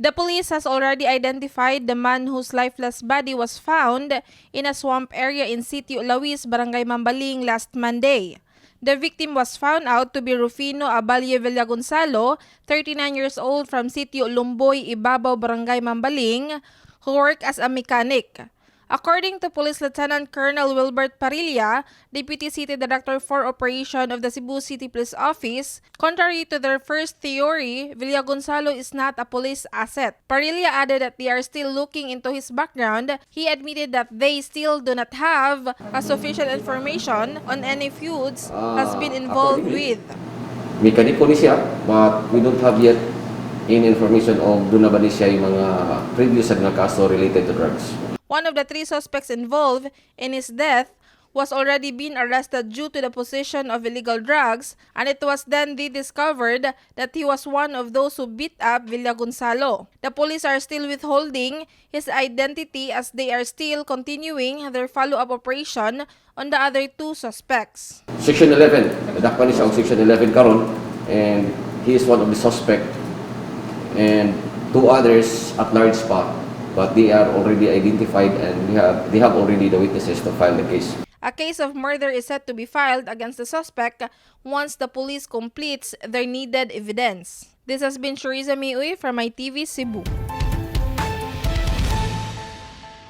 The police has already identified the man whose lifeless body was found in a swamp area in Sitio Lawis, Barangay Mambaling last Monday. The victim was found out to be Rufino Abalye Villagonzalo, 39 years old from Sitio Lumboy, Ibabaw, Barangay Mambaling, who worked as a mechanic. According to Police Lieutenant Colonel Wilbert Parilla, Deputy City Director for Operation of the Cebu City Police Office, contrary to their first theory, Villagonzalo is not a police asset. Parilla added that they are still looking into his background. He admitted that they still do not have sufficient information on any feuds has been involved with. Mekaniko ni siya, but we don't have yet any information of doon na ba ni siya yung mga previous na kaso related to drugs. One of the three suspects involved in his death was already been arrested due to the possession of illegal drugs, and it was then discovered that he was one of those who beat up Villagonzalo. The police are still withholding his identity as they are still continuing their follow-up operation on the other two suspects. Section 11, nadakpan ni siya ang Section 11 karon, and he is one of the suspect, and two others at large pa. But they are already identified and they have already the witnesses to file the case. A case of murder is set to be filed against the suspect once the police completes their needed evidence. This has been Sheriza Uy from ITV Cebu.